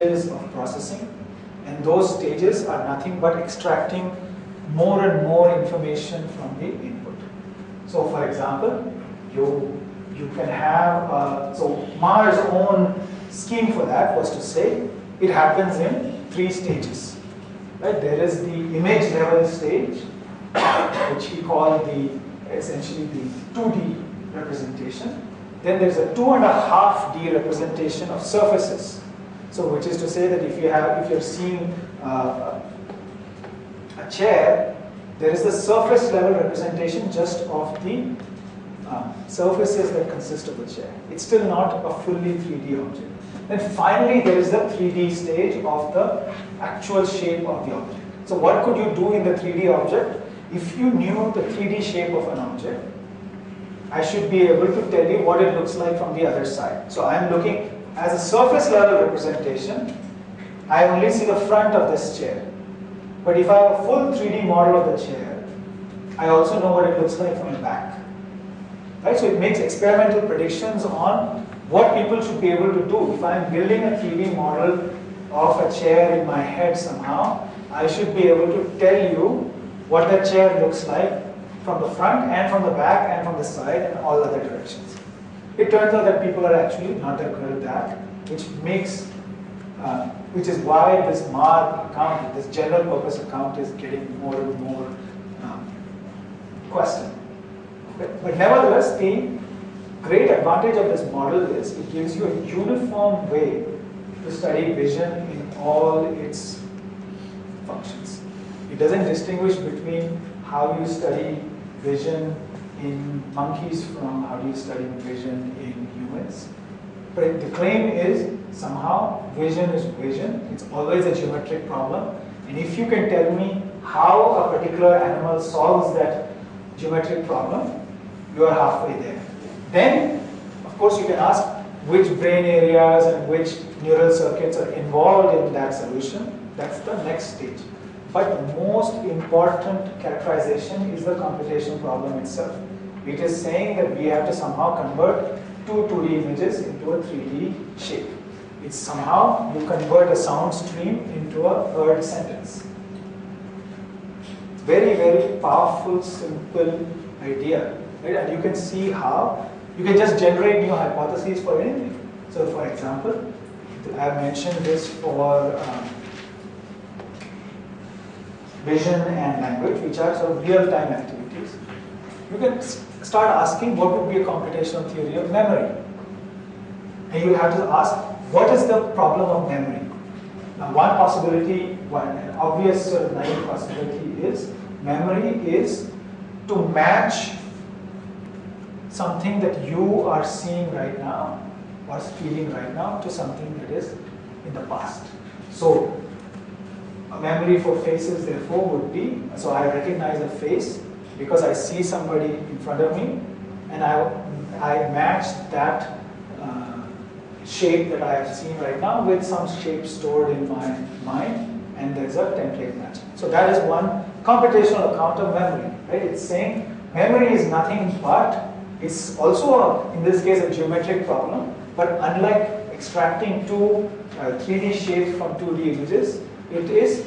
stages of processing, and those stages are nothing but extracting more and more information from the input. So for example, you can have, so Mar's own scheme for that was to say it happens in 3 stages. Right? There is the image level stage, which he called essentially the 2D representation. Then there's a 2.5D representation of surfaces. So which is to say that if you're seeing a chair, there is the surface level representation just of the surfaces that consist of the chair. It's still not a fully 3D object. Then finally there is the 3D stage of the actual shape of the object. So what could you do in the 3D object? If you knew the 3D shape of an object, I should be able to tell you what it looks like from the other side. So I'm looking as a surface level representation, I only see the front of this chair. But if I have a full 3D model of the chair, I also know what it looks like from the back. Right? So it makes experimental predictions on what people should be able to do. If I'm building a 3D model of a chair in my head somehow, I should be able to tell you what the chair looks like from the front and from the back and from the side and all other directions. It turns out that people are actually not that good at that, which is why this MAR account, this general purpose account, is getting more and more questioned. But nevertheless, the great advantage of this model is it gives you a uniform way to study vision in all its functions. It doesn't distinguish between how you study vision in monkeys from how do you study vision in humans. But the claim is somehow vision is vision. It's always a geometric problem. And if you can tell me how a particular animal solves that geometric problem, you are halfway there. Then, of course, you can ask which brain areas and which neural circuits are involved in that solution. That's the next stage. But the most important characterization is the computational problem itself. It is saying that we have to somehow convert 2 2D images into a 3D shape. It's somehow you convert a sound stream into a heard sentence. Very, very powerful, simple idea. Right? And you can see how you can just generate new hypotheses for anything. So for example, I have mentioned this for vision and language, which are sort of real-time activities. You can start asking what would be a computational theory of memory. And you have to ask, what is the problem of memory? Now one possibility, an obvious sort of naive possibility is, memory is to match something that you are seeing right now or feeling right now to something that is in the past. So a memory for faces therefore would be, so I recognize a face because I see somebody in front of me and I match that shape that I have seen right now with some shape stored in my mind, and there's a template match. So that is one computational account of memory. Right? It's saying memory is nothing but, it's also in this case a geometric problem, but unlike extracting 2 3D shapes from 2D images, it is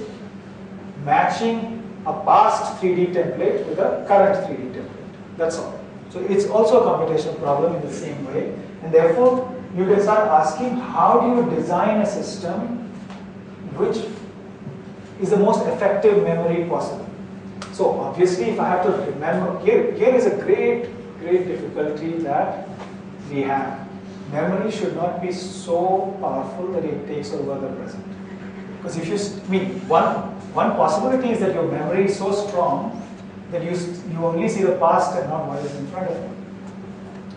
matching a past 3D template with a current 3D template. That's all. So it's also a computational problem in the same way, and therefore you can start asking, how do you design a system which is the most effective memory possible? So obviously, if I have to remember, here is a great difficulty that we have. Memory should not be so powerful that it takes over the present. Because if one possibility is that your memory is so strong that you only see the past and not what is in front of you.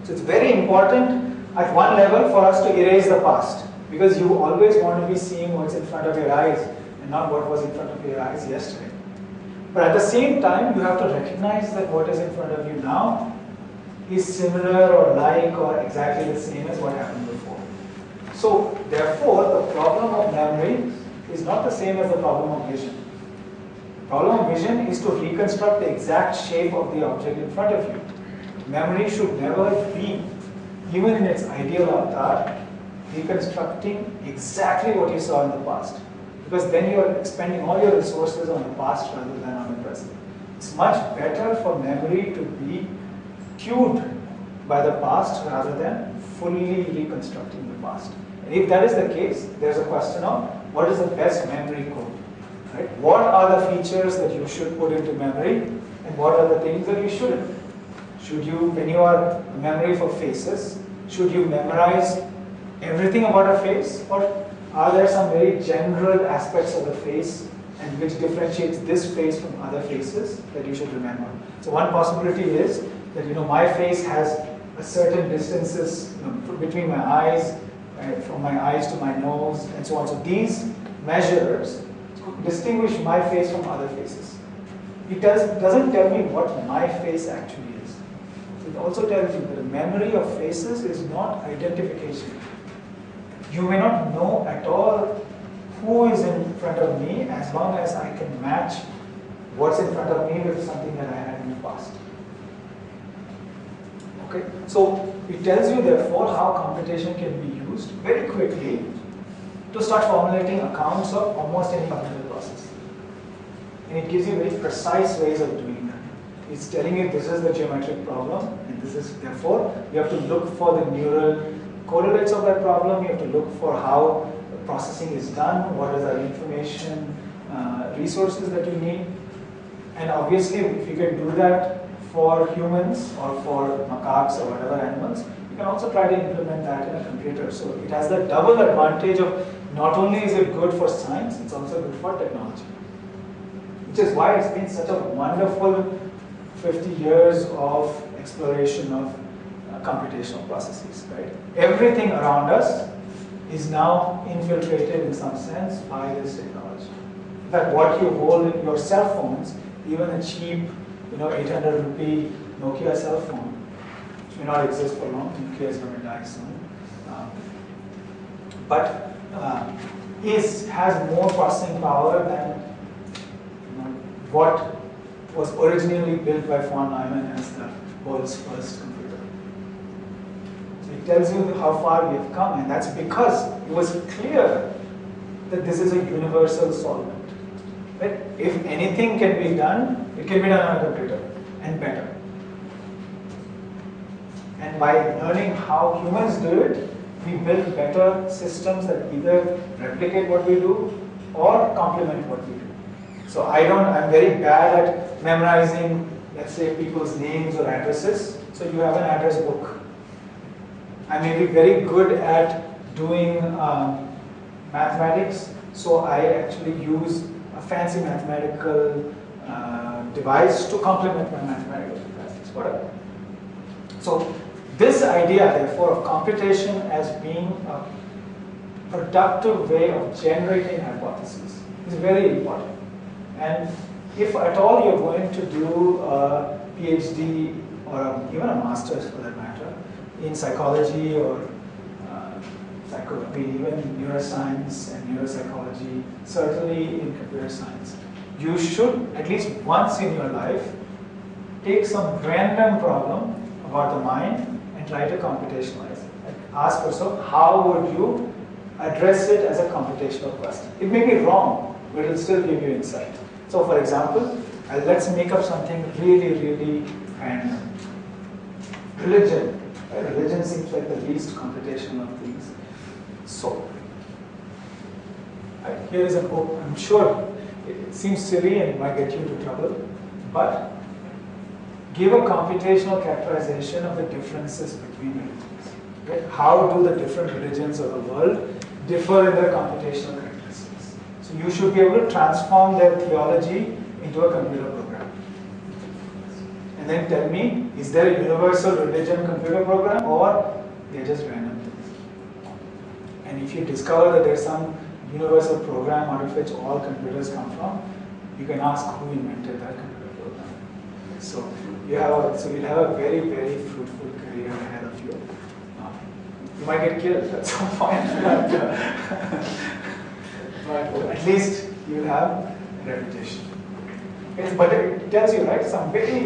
So it's very important at one level for us to erase the past, because you always want to be seeing what's in front of your eyes and not what was in front of your eyes yesterday. But at the same time, you have to recognize that what is in front of you now is similar or like or exactly the same as what happened before. So therefore, the problem of memory is not the same as the problem of vision. The problem of vision is to reconstruct the exact shape of the object in front of you. Memory should never be, even in its ideal avatar, reconstructing exactly what you saw in the past. Because then you are expending all your resources on the past rather than on the present. It's much better for memory to be cued by the past rather than fully reconstructing the past. And if that is the case, there's a question of what is the best memory code, right? What are the features that you should put into memory and what are the things that you shouldn't? Should you, when you are memory for faces, should you memorize everything about a face, or are there some very general aspects of the face and which differentiates this face from other faces that you should remember? So one possibility is that my face has a certain distances between my eyes, from my eyes to my nose, and so on. So these measures distinguish my face from other faces. It doesn't tell me what my face actually is. It also tells you that the memory of faces is not identification. You may not know at all who is in front of me as long as I can match what's in front of me with something that I had in the past. Okay? So it tells you therefore how computation can be used very quickly to start formulating accounts of almost any cognitive process. And it gives you very precise ways of doing that. It's telling you this is the geometric problem, and this is therefore you have to look for the neural correlates of that problem. You have to look for how the processing is done, what are the information resources that you need. And obviously, if you can do that for humans or for macaques or whatever animals, you can also try to implement that in a computer. So it has the double advantage of not only is it good for science, it's also good for technology. Which is why it's been such a wonderful 50 years of exploration of computational processes, right? Everything around us is now infiltrated in some sense by this technology. In fact, what you hold in your cell phones, even a cheap, 800 rupee Nokia cell phone, which may not exist for long, Nokia is going to die soon, but has more processing power than what was originally built by von Neumann as the world's first computer. So it tells you how far we have come, and that's because it was clear that this is a universal solvent. Right? If anything can be done, it can be done on a computer, and better. And by learning how humans do it, we build better systems that either replicate what we do or complement what we do. So I'm very bad at memorizing, let's say, people's names or addresses. So you have an address book. I may be very good at doing mathematics, so I actually use a fancy mathematical device to complement my mathematical capacities, whatever. So this idea, therefore, of computation as being a productive way of generating hypotheses is very important. And if at all you're going to do a PhD or even a master's for that matter in psychology or even neuroscience and neuropsychology, certainly in computer science, you should at least once in your life take some random problem about the mind and try to computationalize it. Like ask yourself, how would you address it as a computational question? It may be wrong, but it will still give you insight. So for example, let's make up something really, really random. Religion. Right? Religion seems like the least computational of these. So, here is a book. I'm sure it seems silly and it might get you into trouble, but give a computational characterization of the differences between religions. Right? How do the different religions of the world differ in their computational characteristics? So you should be able to transform their theology into a computer program. And then tell me, is there a universal religion computer program or they're just random things? And if you discover that there's some universal program out of which all computers come from, you can ask who invented that computer program. So you'll have a very, very fruitful career ahead of you. You might get killed at some point, but at least you'll have a reputation. Okay, but it tells you, right,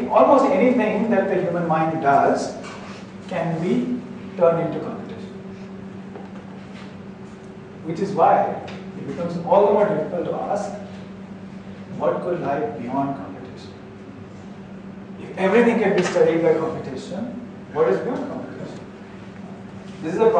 almost anything that the human mind does can be turned into computation. which is why it becomes all the more difficult to ask what could lie beyond computation. If everything can be studied by computation, what is beyond computation? This is a problem.